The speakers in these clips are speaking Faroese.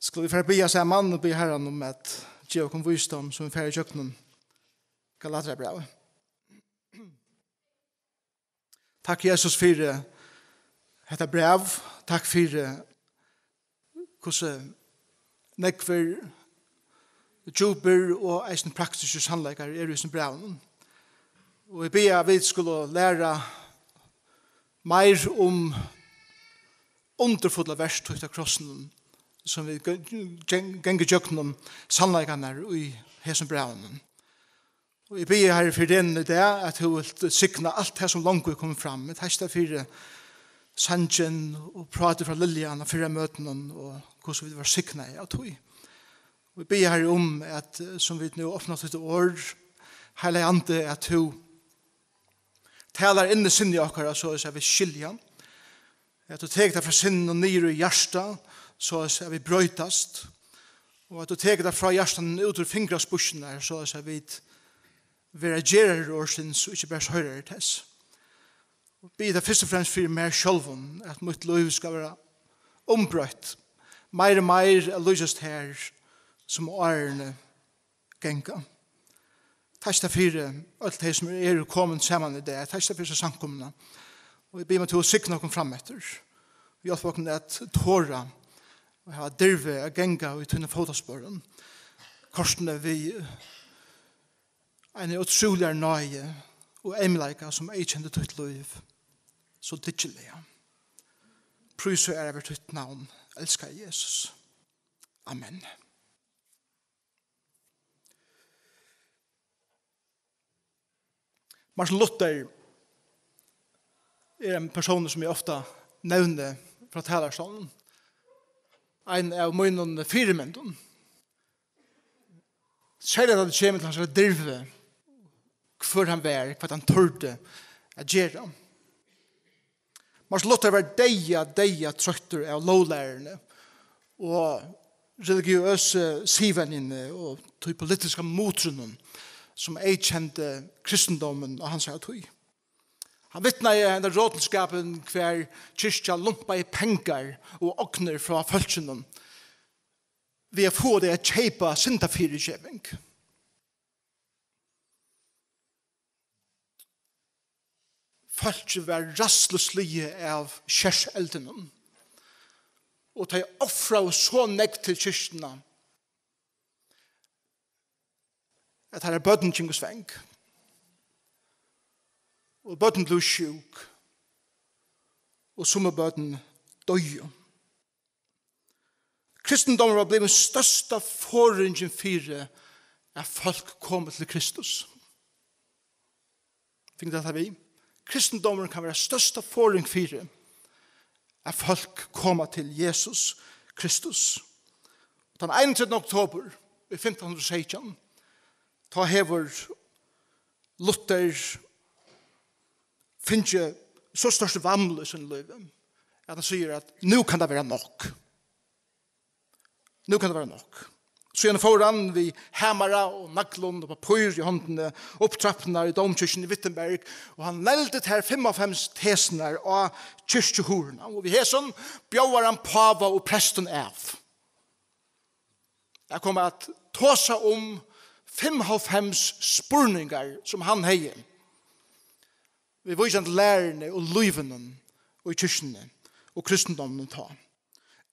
Skulle vi få be oss man og be Herren om at ge oss visdom som vi får i kjøkkenen Galatiabrævið. Takk Jesus for dette brev. Takk for hvordan nekver djuper og eisen praktiske sannleikar i sin brev. Og jeg ber at vi skulle lære mer om underfulla verstøyt av krossen som vi ganger kjøkkenen sannleikane i hesen breven. Og jeg ber her for den det at hun vil sikne alt det som langt kommer fram. Jeg tester for sangen og prater fra Liljan og for møtenen og hvordan vi var sikne av tog. Og jeg ber her om at som vi nå åpnet et år hele andre at hun taler inn i sinne i akkurat så er vi skilja. At du teker det fra sinnen og nyr i hjertet så er vi brøytast. Og at du teker det fra hjertet ut ur fingrasbussen så er vi reagerer årsins og ikke bare høyrer tess. Og be det først og fremst for meg sjølven at mitt liv skal være ombrøtt. Mer og mer er lysest her som årene genga. Takk for alt det som er kommet sammen i det. Takk for samkomne. Og jeg ber meg til å sikre noen frem etter. Vi har fått et tåra og ha dirve og genga og i tunne fotospåren. Korsene vi en utrolig nøye og emleika som jeg kjente tøtt liv. Så dykkelig. Prøys og ære ved tøtt navn. Elskar Jesus. Amen. Martin Luther er en person som jeg ofte nevner fra talarstolen. En av mine firemenden. Særlig at det kommer til hans drive hvor han var, hva han tørde å gjøre. Martin Luther var deia trøtter av lovlærerne og religiøse sivennene og de politiske motrunnen som ei kjente kristendommen og hans tøy. Han vittnar i den rådenskapen hver kyrkja lumpa i pengar og okner fra følsenen ved å få det å kjeipa syndafyrikjeving. Følsene var rastløslige av kjærseldenen og de offra så negg til kyrkjene at her bøtten kjeng og sveng. Og bøtten ble sjuk. Og som bøtten døy. Kristendommen var blevet den største forringen for at folk kom til Kristus. Fikk dette vi? Kristendommen kan være største forring for at folk kommer til Jesus Kristus. Den 21. oktober i 1516 ta hever Luther finner så største vamle i sin liv at han sier at nå kan det være nok. Nå kan det være nok. Så gjerne foran vi hammara og naglund og papyr i håndene opptrappene i domkirken i Wittenberg og han neldet her 55 tesene av kyrkjehorene og vi hesson bjauar han pava og presten av. Jeg kommer at tåsa om 55 spurningar som han heier. Vi viser lærerne og livene og kyrkene og kristendommen ta.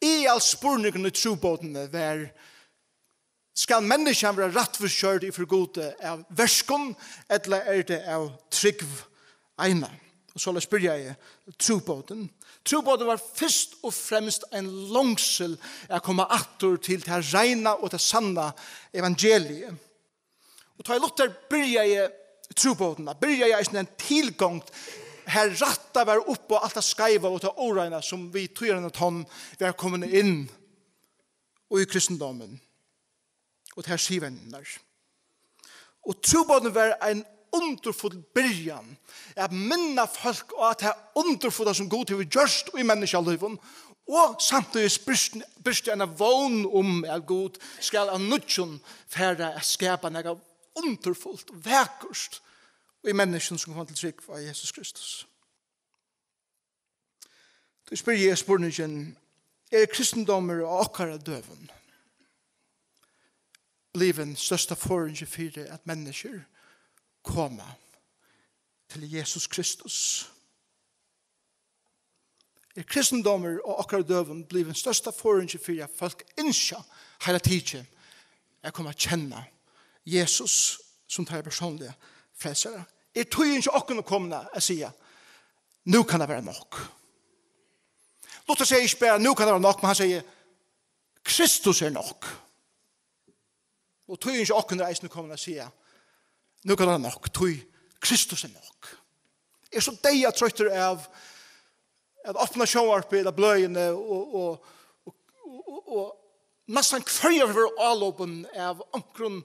I all spurningene i trobåtene var skal menneskene være rettforskjørt i forgode av verskon eller det av trygg ene. Og så la spør jeg trobåten. Trobåten var først og fremst en langsel å komme atter til det reine og det sanne evangeliet. Og da jeg Luther byrja i trobåtene, byrja i en tilgang her ratta var oppe og alt det skaiva og det åreina som vi tøyrene tonn var kommet inn og i kristendommen og det her sivennene. Og trobåtene var en underfull byrjan at minna folk og at det er underfulla som god til vi gjørst og i menneskeliven og samtidig byrst en vogn om at god skal av nudjon færre skapa nega underfullt og vekkust og i mennesken som kommer til trygg av Jesus Kristus. Du spør jeg spurningen kristendommer og okkara døven bliven størsta forunge for at mennesker koma til Jesus Kristus. Kristendommer og okkara døven bliven størsta forunge for at folk innskja hele tiden er komma kjenne Jesus som tar personlige frelsere. Tog ikke åkken å komme og sier, nå kan det være nok. Luther sier ikke bare, nå kan det være nok, men han sier, Kristus er nok. Og tog ikke åkken reisen å komme og sier, nå kan det være nok, tog Kristus er nok. Så deg jeg trøyter av at åpne sjónvarp eller bløyene og nesten kvarje for allåpen av omkron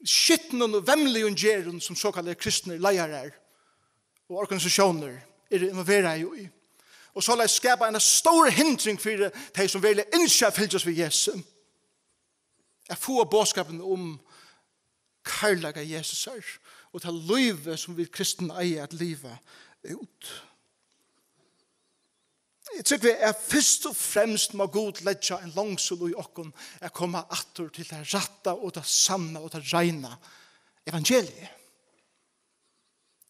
skittnen og vemlige gjeren som såkalte kristne leiere og organisasjoner involverer i. Og så la jeg skapa en stor hindring for de som vil innskje fyldes ved Jesus. Jeg får bådskapen om kærlega Jesus er, og til livet som vi kristne eier at livet ut. Jeg tror vi først og fremst må god ledja en langsol i okken komme atter til det ratta og det sanna og det reina evangeliet.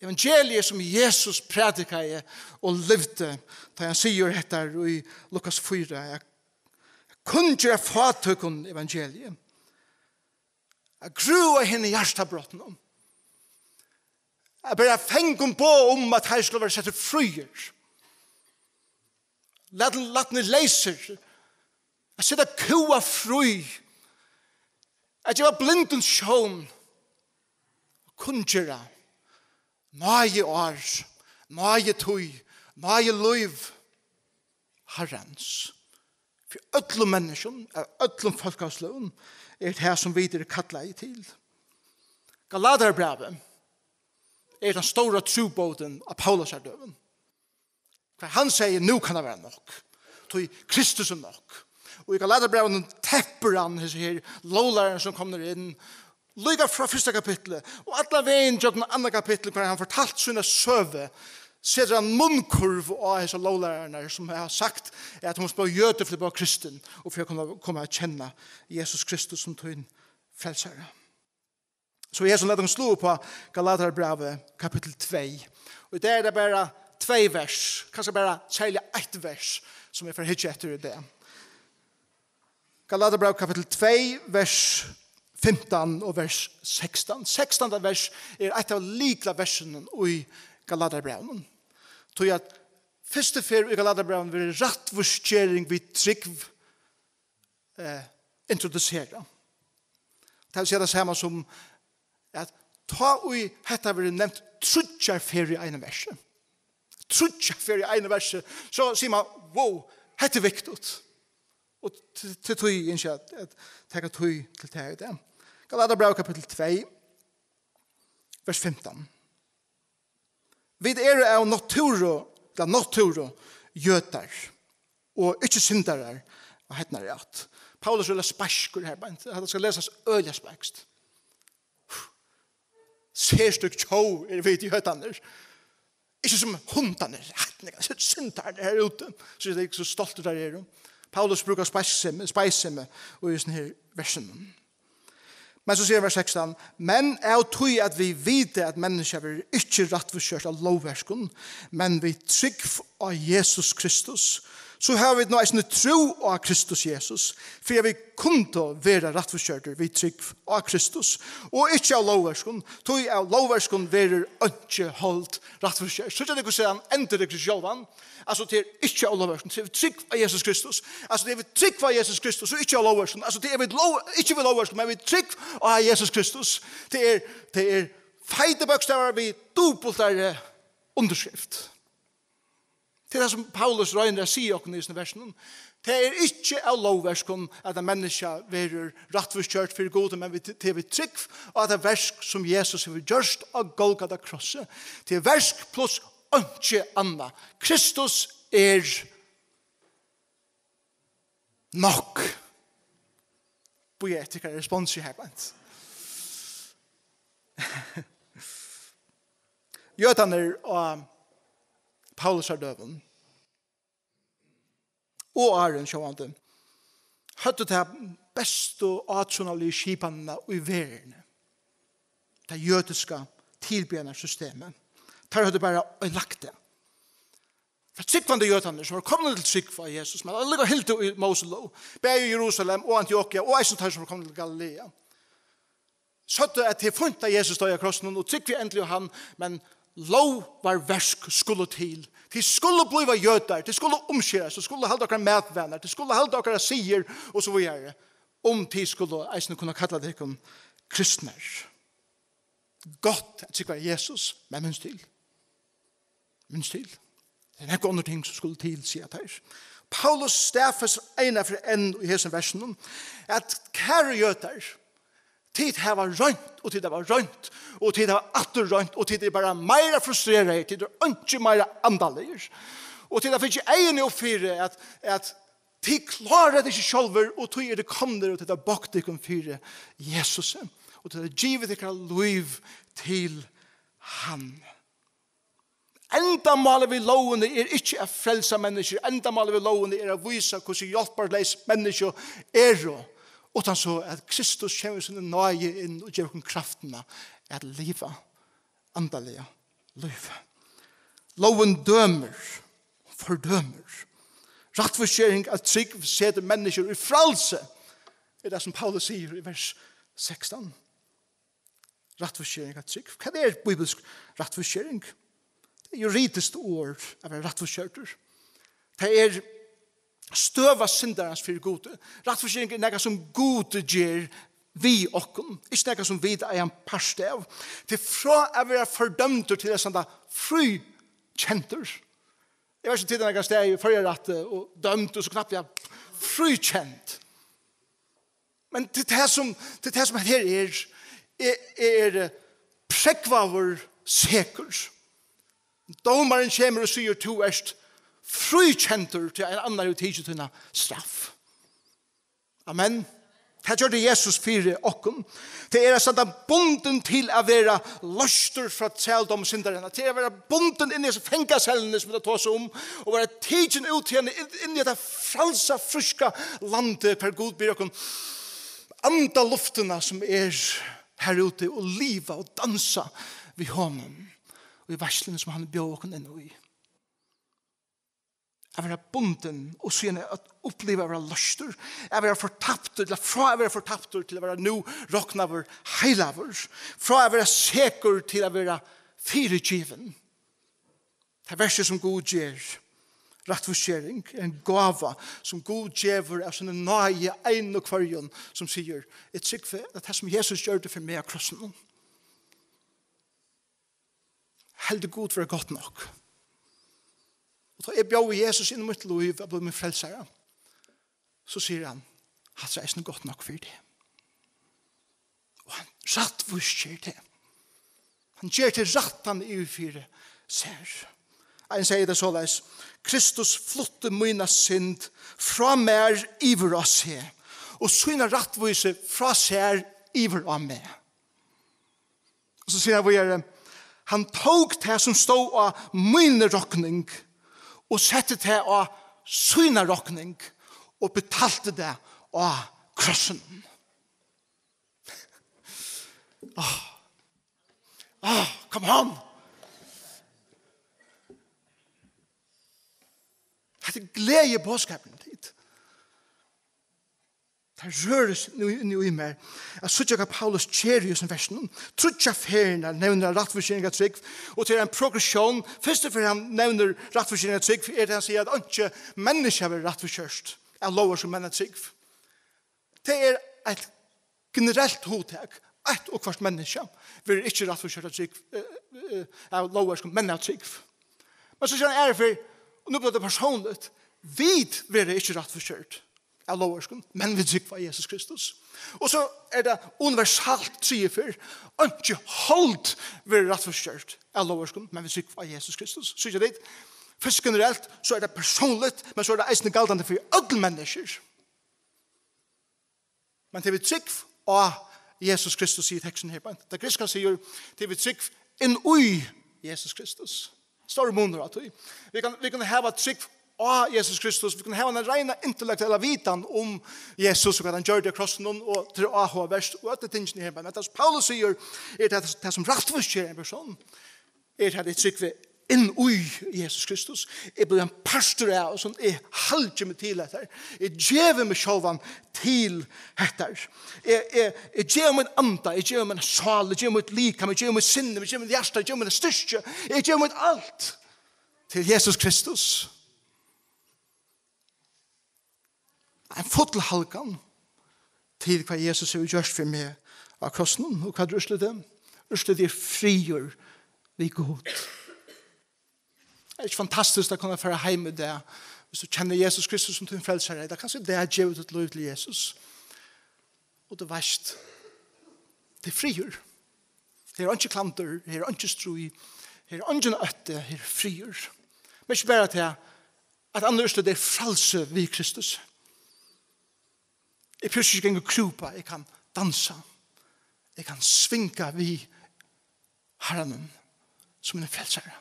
Evangeliet som Jesus predikade og levde da han sier dette i Lukas 4. Jeg kunne gjøre fatøkken evangeliet. Jeg grua henne i hjertabrotten om. Jeg bare fengen på om at her skulle være sett fryer. Latne leiser. Jeg sitter kua fri. Jeg var blindens sjån. Kunngjera. Nøye år. Nøye tøy. Nøye liv. Herrens. For ødlom mennesken, ødlom folkeavsløven, det som videre kattler i til. Galatiabrævið den store trobåten av Paulus er døven. For han sier, nå kan det være nok. Tog Kristus er nok. Og i Galatiabrævið tepper han disse her lovlærerne som kommer inn, lyga fra første kapitlet, og alle veien til andre kapitlet, hvor han fortalt sine søve, setter han munnkurv av disse lovlærerne som har sagt at de må spørre jøde for å være kristen, og for å komme og kjenne Jesus Kristus som tog inn frelsere. Så Jesus leder dem slå på Galatiabrævið kapittel 2. Og det det bare 2 vers, kanskje bare særlig 1 vers, som jeg får hitje etter det. Galatiabrævið kapittel 2, vers 15 og vers 16. 16. vers et av likla versene i Galatiabrævið. Tog at første fer i Galatiabrævið vil rattvurskjering vid trygg introdusere. Det vil si det samme som at ta ui hetta vil nevnt trutjar fer i ene verset. Trutjar fer i ene verset. Så sier man, wow, hetta viktig. Og til tog ikke at tega tog til teg det. Galatiabrævið kapittel 2, vers 15. Vi av naturo jøtar og ikke syndarar og hetnar i at. Paulus vil ha spaskur her, det skal leses øyla spakst. Serstug tjå vi i jøtaner. Ikke som hundaner, syndarar her ute. Så det er ikke så stolt der er. Paulus brukar speisime og i sånne her versen. Men så sier vers 16, men tog at vi vite at mennesker er ikke rattforskjørt av lovverskene, men vi trygg av Jesus Kristus. Så har vi nå en tro av Kristus Jesus, for vi kunne være rattforskjørter, vi trygg av Kristus, og ikke av lovverskene. Tog av lovverskene være ikke holdt rattforskjørt. Så det er ikke å si han ender det til Jógvan, altså det er ikke av lovverskene, det er trygg av Jesus Kristus. Altså det er vi trygg av Jesus Kristus, og ikke av lovverskene. Altså det er vi ikke ved lovverskene, men vi trygg av Jesus Kristus. Det er feite bøkstaver vi dobbeltere underskrift. Det som Paulus røyner sier okken i denne versen. Det er ikke av lovverskene at en menneske vil rattforskjørt for gode, men det er vi trygg av det versk som Jesus har gjort av Golgata krosset. Det er versk pluss ikke annet. Kristus er nok. Poetiker respons i herbandt. Jøtaner og Paulus er døven. og Aren sjående, hadde det beste og atjonalige skipene i verden. Det jødiske tilbjørende systemet. Der hadde bare lagt det. For tryggvande jødene som var kommet til trygg av Jesus, men alle ligger helt i Moselo, bare i Jerusalem og Antiochia, og eisen tar som var kommet til Galilea. Så at det funnet av Jesus døg av krossen, og trygg vi endelig han, men lov var versk skulle til. De skulle bliva jøder, de skulle omskjæres, de skulle halde dere medvenner, de skulle halde dere sier, og så videre, om de skulle eisen kunne kalla det som kristner. Godt at trygg var Jesus, men minst til. Minst til. Det er ikke andre ting som skulle til, sier jeg her. Paulus stafes ene for en i hesen versen, at kære jøder, tid her var rønt, og tid det var rønt, og tid det var atter rønt, og tid det bare mer frustreret, tid det var ikke mer andalig. Og tid det fikk ikke egen oppfyre at tid klarer det ikke selv, og tid det kommer, og tid det bakt det kan fyre Jesus, og tid det givet det kan liv til han. Endamålet ved lovene er ikke å frelse mennesker, endamålet ved lovene er å vise hvordan hjelperleis mennesker er, utan så at Kristus kommer sin nøye inn og gjør kraftene at livet, andalige liv. Loven dømer, fordømer. Rattforskjering av trygg setter mennesker i frelse, er det som Paulus sier i vers 16. Rattforskjering av trygg. Hva er bibelsk rattforskjering? Det er juridisk ord av en rattforskjørter. Det er støva syndarens for gode. Rattforskjøring er noe som gode gjør vi okken. Ikke noe som vi er en parst av. Det er fra å være fordømt til det sånne frikjenter. Jeg vet ikke til denne sted i forrige rett og dømt, og så knapt jeg frikjent. Men det som her er prekvaver sikker. Domaren kommer og sier to erst frikjenter til en annen utidje til en straff. Amen. Det gjør det Jesus fire okken. Det er sånn at bonden til å være løster fra tjeldom og synderen. Til å være bonden inn i fengkacellene som det tar seg om, og være tidsen ut til henne inn i det frelsa, friska landet per god byr okken. Anda luftene som er her ute og liva og dansa ved honom. Og i verslene som han bjør okken inn i. Jeg vil være bonden og syne at oppleve å være løster. Jeg vil være fortapt, eller fra å være fortapt til å være nå råknaver, heilaver. Fra å være sikker til å være firegiven. Det er verset som God gjør. Rattforskjering er en gava som God gjør av sånne nøye ein og kvarjon som sier et sikker at det som Jesus gjør det for meg av krossen. Heldig god for det godt nok. Og da jeg bjør Jesus inn i mitt liv og ble min frelsere, så sier han, at det er godt nok for det. Og han rattforskjer det. Han gjør til rattan i fire ser. En sier det såleis, Kristus flotte mina synd fra mer iver av seg, og syna rattvise fra seg iver av meg. Og så sier han, han tog det som stod av min rokning og sette det av syna rokning og betalte det av krossen. Come on! Det er glede påskapen dit. Det røres nu i meg. Jeg synes ikke at Paulus kjærer i sin versen. Trutja ferien nevner rattforskjering av trygg, og til en progresjon. Først og fremst han nevner rattforskjering av trygg, er det han sier at ikke mennesker vil rattforskjørst av lover som menn av trygg. Det er et generelt hovedtak. Et og hvert menneske vil ikke rattforskjørt av trygg av lover som menn av trygg. Men så sier han for, og nå blir det personlig, vi vil ikke rattforskjørt av loversken, men vi trygg av Jesus Kristus. Og så er det universalt sier for, og ikke holdt vil rattforskjørt av loversken, men vi trygg av Jesus Kristus. Så ikke det? Først generelt så er det personligt, men så er det eisende galdende for alle mennesker. Men til vi trygg av Jesus Kristus sier teksten her. Det griska sier til vi trygg inn ui Jesus Kristus. Store måneder av det. Vi kan hava trygg av Jesus Kristus. Vi kan ha en reina intellektuella vitan om Jesus og hva han gjør det krossen og til AH-verst og at det tingene her. Men det som Paulus sier det som rettvis gjør en person det et trykve inn i Jesus Kristus. Jeg blir en pastor av og sånn jeg halger meg til dette. Jeg gjør meg sjåvan til dette. Jeg gjør meg anda, jeg gjør meg sal, jeg gjør meg likam, jeg gjør meg sinne, jeg gjør meg hjerte, jeg gjør meg styrke, jeg gjør meg alt til Jesus Kristus. En fotelhalkan til hva Jesus har gjort for meg av krossen. Og hva er det? Ruslet frigjør vi god. Det er ikke fantastisk å kunne føre hjem med det. Hvis du kjenner Jesus Kristus som din frelsere, da kan du det gjøre ditt liv til Jesus. Og det verst, det frigjør. Det er ikke klanter, det er ikke strøy, det er ikke øtte, det er frigjør. Men ikke bare til at andre det er frelse vi Kristus. Jeg prøver ikke å krupa, jeg kan dansa, jeg kan svinga vi Herren som en frelsere.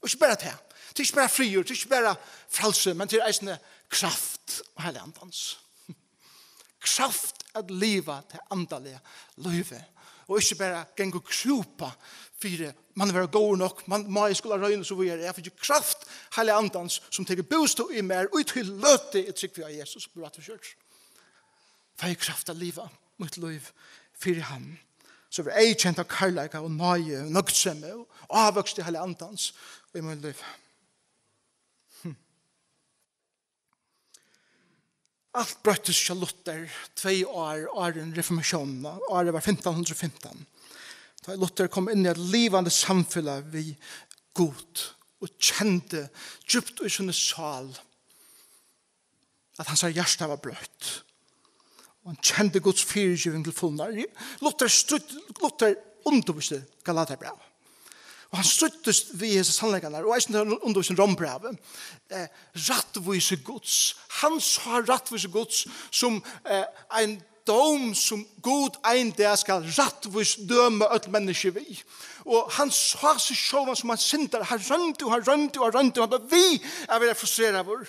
Og ikke bare til. Det er ikke bare frigjør, det er ikke bare frelse, men det er eisende kraft og hele andans. Kraft at liva til andalige livet. Og ikke bare geng og krupa for man vil være god nok, man må i skolen røyne så videre. Jeg får ikke kraft hele andans som tenker bostå i mer og til løte i trykk av Jesus på rett og kjørt. For jeg kraft av livet mot liv for ham. Så vi er kjent av karlæga og nøye og nøgtsemme og avvokst i hele andans og i min liv. Alt brøttes til Luther 2 år i reformasjonen. Året var 1515. Da Luther kom inn i et livande samfunn vi god og kjente djupt i sin sal at hans hjerte var brøtt. Og han kjente Guds fyrirgivning til fullnar. Luther underviste Galatiabrævið. Og han struttes vi i sannleggene, og eisen underviste Rombrevet. Rattvise Guds. Han sa rattvise Guds som en dom som god ein der skal rattvis døme alle mennesker vi. Og han sa seg sjåvan som han synder. Han rønte, han var vi er veldig frustreret vår.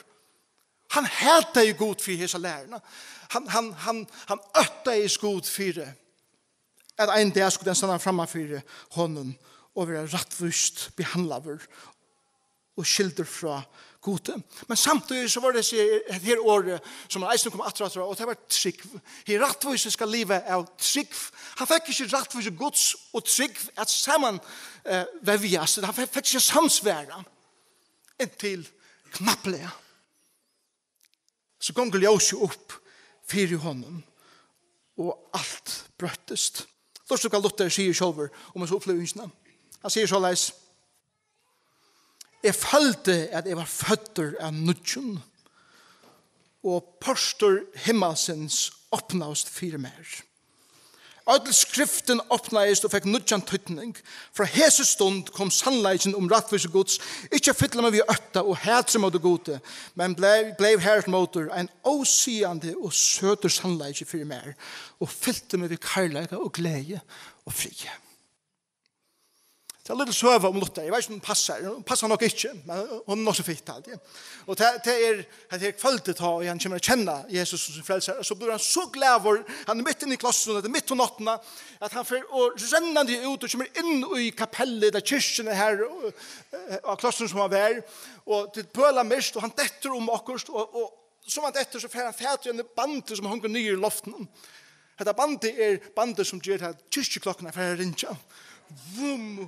Han heter jo god for hese lærerne. Han øtta i god for det. At en der skulle den stanna framme for honom og være rattvist behandlet vår og skilder fra gode. Men samtidig så var det et her året som han eisen kom atra, og det var trygg. Her rattvise skal livet av trygg. Han fikk ikke rattvise gods og trygg at sammen vevjas. Han fikk ikke samsværa inntil knappelige. Så gonger ljøs jo opp fyrir honom og alt brøttest. Først hva Luther sier sjølver om hans opplevelsene. Han sier såleis: jeg følte at jeg var føtter av nudgen, og postor himmelsens åpnast fire mer. Alle skriften åpnast og fikk nudgen tøytning. Fra hese stund kom sannleggen om rattvise gods, ikke fytla meg vi øtta og hætre mot det gode, men blev hært motor en åsiande og søter sannleggen fire mer, og fylte meg vi karlæga og glede og frie. Det er litt søve om Luther. Jeg vet ikke om hun passer nok ikke, men hun er nok så fitt alltid. Og det er kvalitet og han kommer å kjenne Jesus som sin frelser. Så blir han så glad for, han er midt inn i klassen, det er midt på nattene, at han får rennende ut og kommer inn i kapellet, der kyrkene her, av klassen som han var, og det bøler mest, og han detter om akkurat, og som han detter, så får han fæt i en bande som hunger nye i loften. Dette bandet er bandet som gjør at kyrkeklokkene for å rinja. Vum,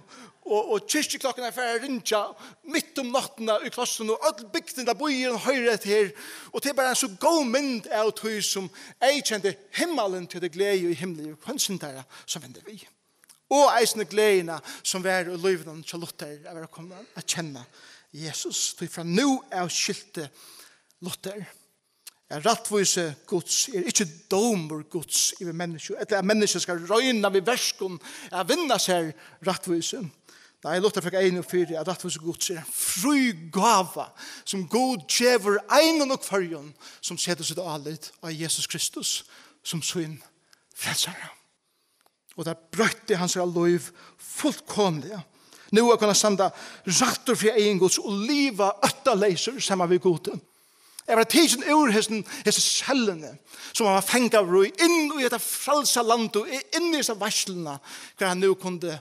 og kyrkeklokken for å rinja midt om nattene i klassen, og alle bygden der bøyer og høyre etter her, og det er bare en så god mynd av tog som jeg kjente himmelen til det glede i himmelen, og kvansen der som vender vi. Og eisende gledene som var i livet til Luther, er å komme å kjenne Jesus. Så fra nå er skilte Luther. Rattvise Guds er ikke domer Guds i mennesker. Etter at mennesker skal røyne ved verskene vinne seg rattvise. Nei, Luther fikk 1:4 at rattvise Guds er en fri gava som Gud gjever en og kvarjon som setter sitt alit av Jesus Kristus som sin frelsere. Og det brøtte hans liv fullkomlig. Nu er kunna sanda rattur for egen gods og liva øttaleiser sammen vi gode. Jeg var tidsen ur hese cellene som han var fengt av roi inn i dette frelsa land og inn i disse varslene hver han nu kunde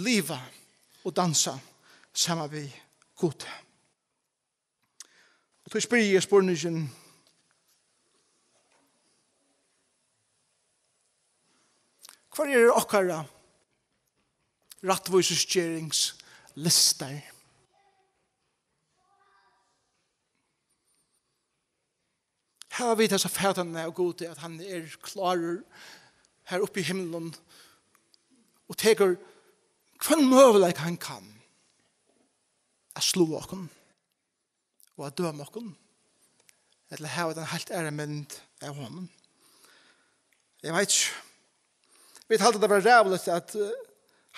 liva og dansa sammen vi gode. Og så spyr jeg spørningen hva er okkara rattvisesgjeringslister? Her har vi disse fædrene og gode at han klarer her oppe i himmelen og teker hva mulighet han kan å slå okken og å døme okken eller ha den helt æremynd av honom. Jeg vet ikke. Vi talte det var rævligt at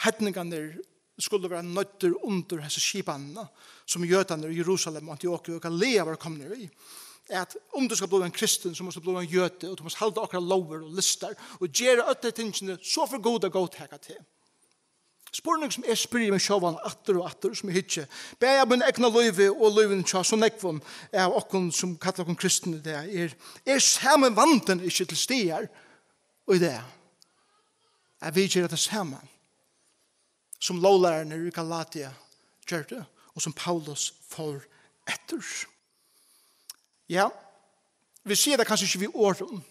hedningene skulle være nøtter under disse skipene som jødene i Jerusalem, Antiochia og Galilea var kommet i. At om du skal bli en kristen, så måste du bli en jøde, og du måste halda akkurat lover og lister, og gjøre øtte tingene så for god og godt hekka til. Spørning som jeg spyrir meg sjåvan atter og atter, som jeg hitje. Be jeg min egna løyve og løyven tja, så nekvom av okkon som kallar okkon kristne det samme vanten ikke til stier, og i det vi gjør det samme som lovlærerne i Galatia gjør det, og som Paulus får etter. Ja, vi sier det kanskje ikke vi åren.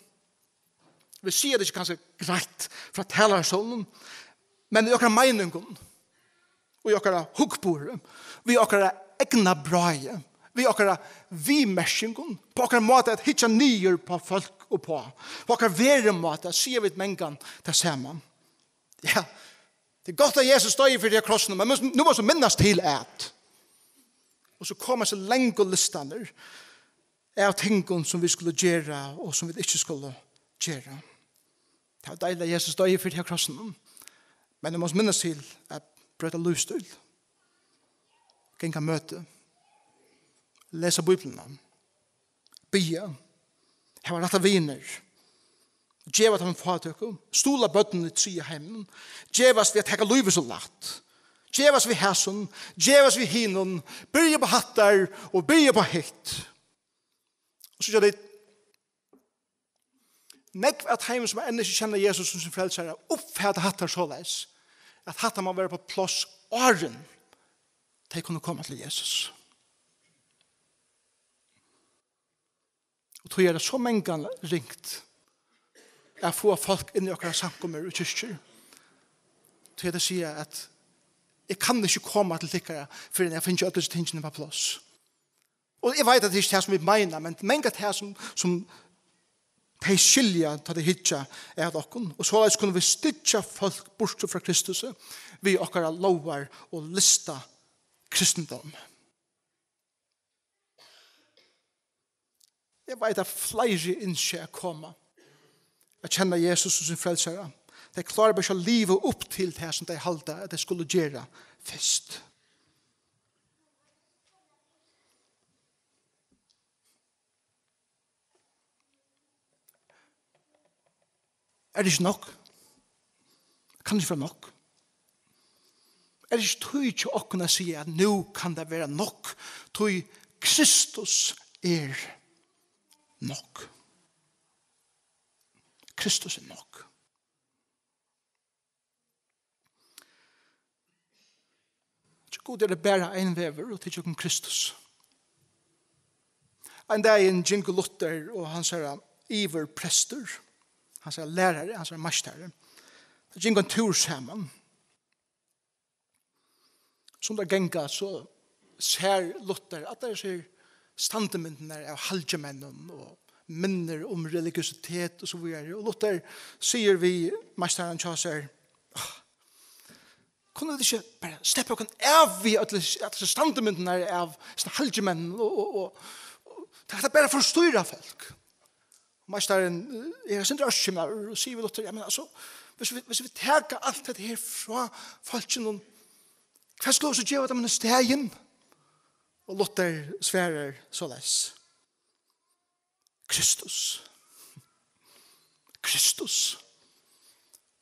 Vi sier det ikke kanskje greit fra talarsålen, men i okkara meningen, og i okkara hukkbore, vi okkara egna braie, vi okkara vimersingen, på okkara måte at hitja nyer på folk og på okkara veremåte, sier vi et mengan til saman. Ja, det er godt at Jesus støy for de krossene, men nu må vi minnes til at. Og så kommer så lenge listaner av tingene som vi skulle gjøre, og som vi ikke skulle gjøre. Det var deilig at Jesus støy for de krossene, men vi må minnes til at brøte løsstøy, genga møte, lese Bibelen, bya, hava rette viner, djeva til en fatøkken, stola bøttene i tria heimen, djevas vi at hekka løyve så lagt, djevas vi hæsson, djevas vi hinon, byrja på hattar og byrja på hitt. Og så gjør det nekv at heimen som ennå ikke kjenner Jesus som sin frelsere, oppfæda hattar såleis, at hattar må være på plass åren til å kunne komme til Jesus. Og tog er det så mange ringt jeg får folk inn i okkara samkommer og kyrkjer til å si at jeg kan ikke komme til tikkere før jeg finner ikke tingene på plass. Og jeg vet at det er ikke det som vi mener, men mange av det som de skilja til det hitja er dere. Og så kunne vi styrke folk bort fra Kristus vi okkara lovar og lista kristendom. Jeg vet at flere innskjer komme at kjenne Jesus som sin frelsere. De klarer bare ikke å live opp til det som de halte at de skulle gjøre først. Er det ikke nok? Kan det ikke være nok? Er det ikke tog til å kunne si at nå kan det være nok? Tog Kristus er nok. Kristus er nok. Så god er det bare en vever og til å Kristus. En dag en Jingo Luther og han sier Iver Prester. Han sier lærere, han sier mastere. Jingo en tur sammen. Som det genga så ser Luther at det er standemyndene av halvgemennen og minner om religiøsitet og så videre. Og Luther sier vi, mesteren Kjøser, kunne det ikke bare slippe oss av vi at det standemyndene av halvgemennen og det er bare forstyrre folk. Mesteren sin drøskjemmer og sier vi Luther, men altså, hvis vi tager alt dette her fra folkene, hva skal vi så gjøre dem en stegen? Og Luther sverer såleis. Kristus. Kristus.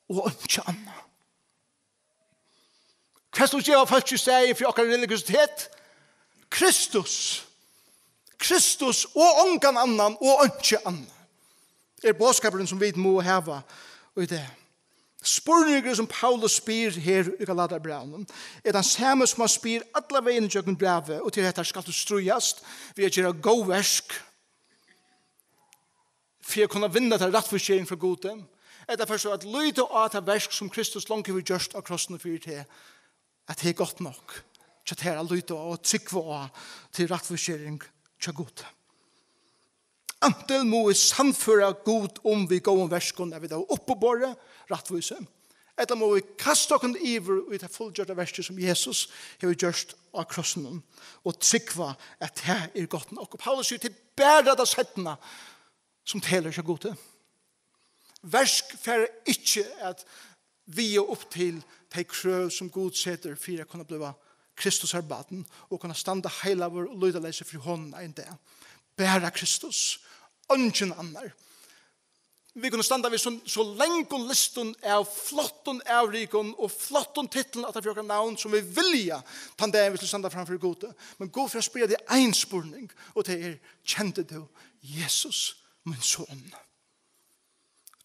Og ikke annet. Hva skal gjøre folk ikke sier for akkurat religiøsitet? Kristus og ongan annan og ikke annan. Bådskaperen som vi må hava i det. Spurninger som Paulus spyr her i Galatiabrævið den samme som han spyr alle veien i jøkken brevet, og til dette skal du strujast ved å gjøre god versk for å kunne vinne til rettforskjering fra Gode. Derfor så at lyde av det versk som Kristus langt har gjort av krossen og fyrt til at det godt nok til at det lyde og tryggve av til rettforskjering til Gode. Antel må vi samføre god vi går om verskene når vi da oppe på båret, rettvise. Etter må vi kaste oss iver og ta fullgjørte verset som Jesus har gjort av krossen og tryggva at det godt nok. Og Paulus sier til bære det settene som teler seg gode. Versk færre ikke at vi er opp til de krøv som Gud setter for å kunne bli Kristus arbeiden og kunne stande hele vår og lyde lese for hånden enn det. Bære Kristus. Ungen annar. Vi kunne standa vid så lenge listen av flotten avrikon og flotten titlen at det er navn som vi vilja på det vi skal standa framfor Gode. Men gå for å spørre det en spurning og det kjente du Jesus, min son.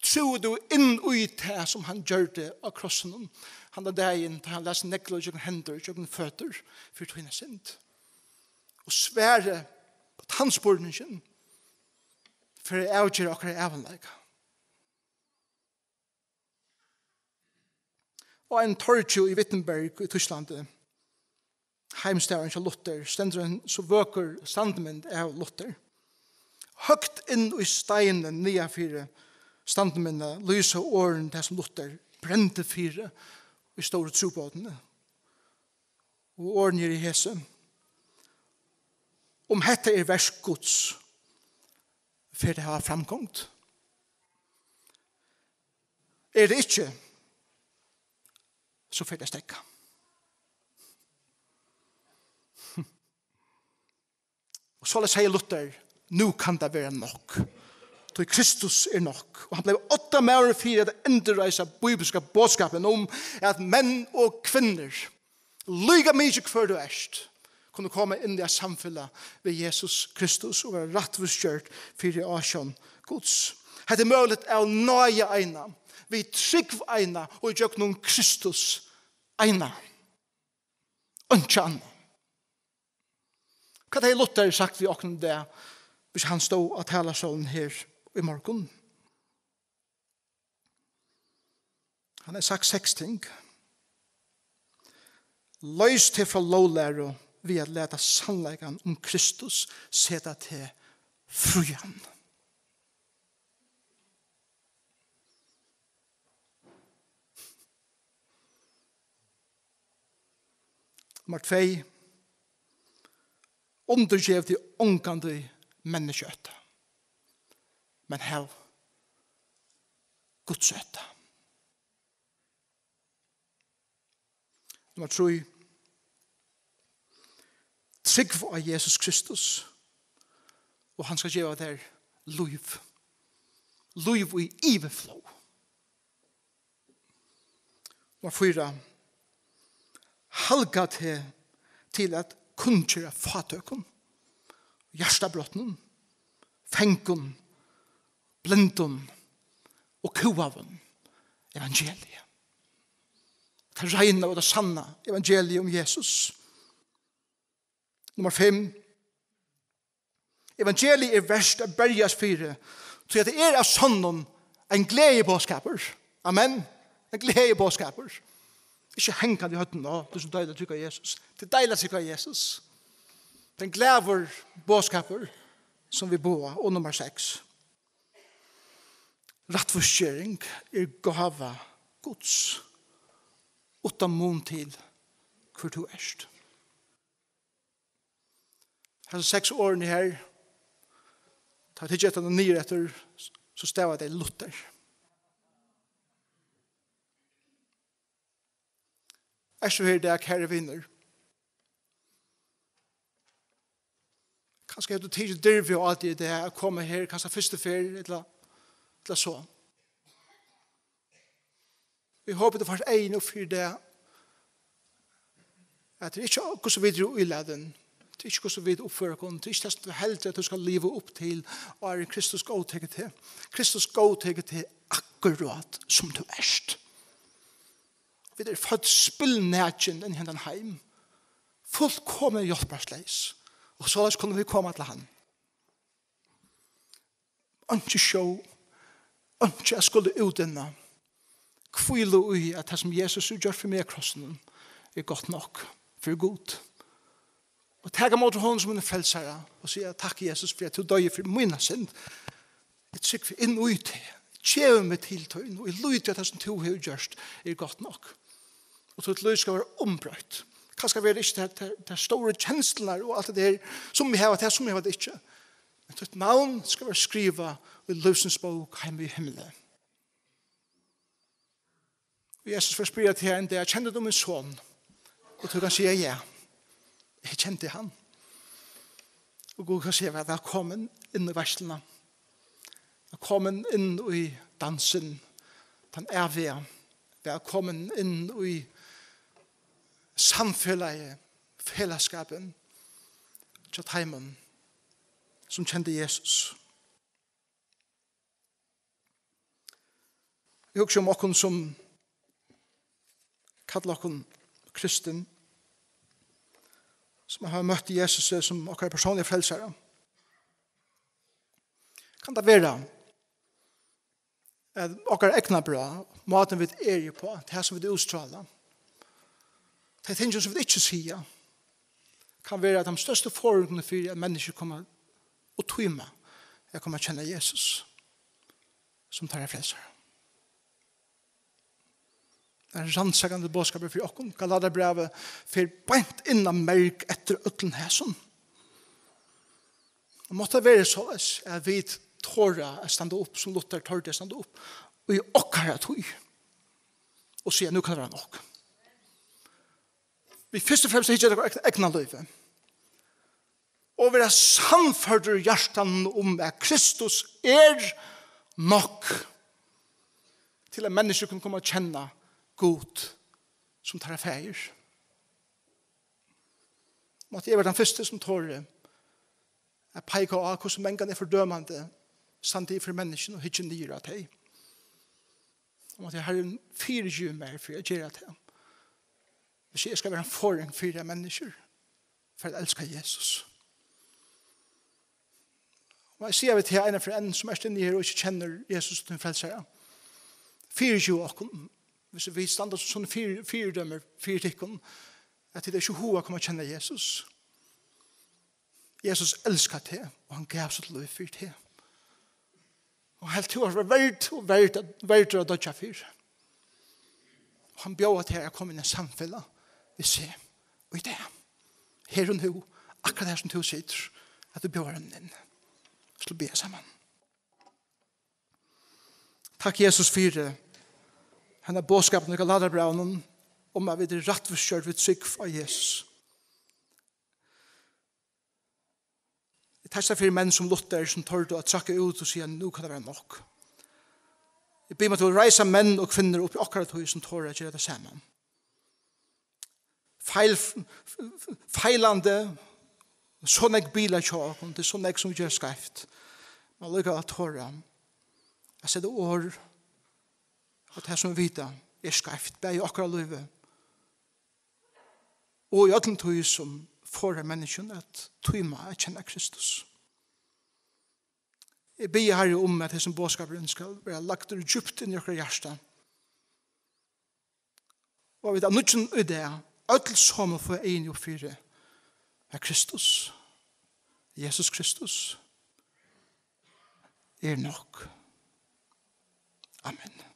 Tror du inn i det som han gjør det av krossen han dagen da han leser nekler og hender og føtter for tvinne sind. Og svære på tannspurningen for å avgjøre akkurat evenlegg. Og en tortjo i Wittenberg i Tyskland, heimstaveren til Luther, stender en så vøker standmynd av Luther. Høgt inn i steinen nye fire standmynda, lyse åren det som Luther brente fire i store trobåtene. Og åren gir i hese. Om hette versk Guds, for det har framkomt. Det ikke, så får det stekka. Og så sier Luther, nå kan det være nok. Så Kristus nok. Og han ble 8 år for at endreise bibelske bådskapen om at menn og kvinner lyga mye hver du erst kunne komme inn i samfunnet ved Jesus Kristus og være rettvisgjørt for i asjon Guds. Det mulig å nøye ena, vi trygg ena og gjør noen Kristus ena. Ikke annet. Hva har Luther sagt vi åkne det hvis han stod og taler sånn her i morgen? Han har sagt 6 ting. Løs til fra lovlære vi at leta sannleggen om Kristus seta til frujan. Nummer 2. Undergjev til ångande menneskjøtt. Men hev Gudsøtt. Nummer 3. Trygg av Jesus Kristus. Og han skal gjøre der liv. Liv i overflow. Nummer 4. Halga til at kunnskjøre fatøkken. Hjertabrotten. Fenken. Blindun. Og kuaven. Evangeliet. Det reine og det sanne evangeliet om Jesus. Nummer 5. Evangeliet verst av bergas 4. Så det av sånn en glede bådskaper. Amen. En glede bådskaper. Ikke hengende i høtten. Det er så deilig å trykke av Jesus. Det er deilig å trykke av Jesus. Det er en glede bådskaper som vi bor. Og nummer 6. Rettforskjering gava Guds. Utan mån til hvor du erst. Her 6 årene her, ta til etter den nye etter, så stavar det Luther. Så her det kære vinner. Kanskje jeg har tid til dyrve og alltid det å komme her, kanskje første ferie, eller så. Vi håper det først en og 4 det at det ikke hvordan vi drar i leden, det er ikke hvordan vi oppfører oss, det er ikke det som du helder at du skal leve opp til, og er Kristus godtaget til. Kristus godtaget til akkurat som du erst. Vi er født spillnægen inn i Hendan heim, fullkommen hjelpersleis, og så kunne vi komme til han. Ikke sjå, ikke jeg skulle utdenne, kvile i at det som Jesus gjør for meg krossen er godt nok, for god. Og tega mot hånden som en frelsere, og sier takk Jesus for at du døg for mine synd. Jeg trykker inn og ut det. Kjøver meg til tøyen, og jeg lyder at det som du har gjort er godt nok. Og så et løy skal være ombrøtt. Kanskje være ikke det store kjenslene og alt det der som vi har, det som vi har det ikke. Men et navn skal være skrivet i løsens bok hjemme i himmelen. Og Jesus får spørre til henne, jeg kjenner du min son? Og du kan si ja. Jeg kjente han. Og Gud kan si velkommen inn i verslene. Velkommen inn i dansen. Den evige. Velkommen inn i samfunnet, fellesskapen, til heimen som kjente Jesus. Jeg husker om okken som kallar okken kristen, som har møtt Jesus som okkar personlige frelsere. Kan det være at okkar egna bra, måten vi er på, det som vi utstråler, det ting som vi ikke sier, kan være at de største forholdene for at mennesker kommer og tøyme, jeg kommer å kjenne Jesus som tar frelsere. Det er rannsakende bådskaper for oss. Galatiabrævið for bænt innan merk etter øtlen hæsen. Det måtte være så at vi tårer å stande opp, som Luther tårde å stande opp, og i okkara tøy, og sier, nå kan det være nok. Vi først og fremst ikke det egna løyve. Og vi er samført hjertan om at Kristus er nok til at mennesker kan komme og kjenne god som tar feir. Måtte jeg være den første som tårer at peika av hvordan mengen er fordømende samtidig for menneskene og ikke nyere av deg. Måtte jeg ha en 24 mer for å gjøre det. Hvis jeg skal være en foran 4 mennesker for å elske Jesus. Og jeg sier til en for en som er stedet her og ikke kjenner Jesus som frelsere. 24 åkken. Hvis vi stander som sånne 4 dømmer, 4 tikkene, at det er ikke hoa kommer å kjenne Jesus. Jesus elsker det, og han gav sitt liv for det. Og helt til å være verdt å dødja for. Og han bjør til å komme inn i samfunnet. Vi ser, og i det, her og nå, akkurat her som du sitter, at du bjør den inn. Så be sammen. Takk Jesus for det. Han har bådskapen i Galatiabrævið om at vi er rettforskjørt ved trygg fra Jesus. Jeg tar seg for menn som Luther som tør å trakke ut og sier nå kan det være nok. Jeg ber meg til å reise menn og kvinner opp i akkurat høy som tør å gjøre det sammen. Feilande, sånn jeg biler kjøkken, det er sånn jeg som gjør skreft. Man lykker at tør jeg setter ord at det som vi vet er skreft, det er jo akkurat livet. Og i alle tog som får mennesken at tøyma at kjenne Kristus. Jeg ber her om at det som bådskapen skal være lagt djupt inn i okra hjärsta. Og vi tar nødgen i det, alle som får en og 4 er Kristus. Jesus Kristus er nok. Amen.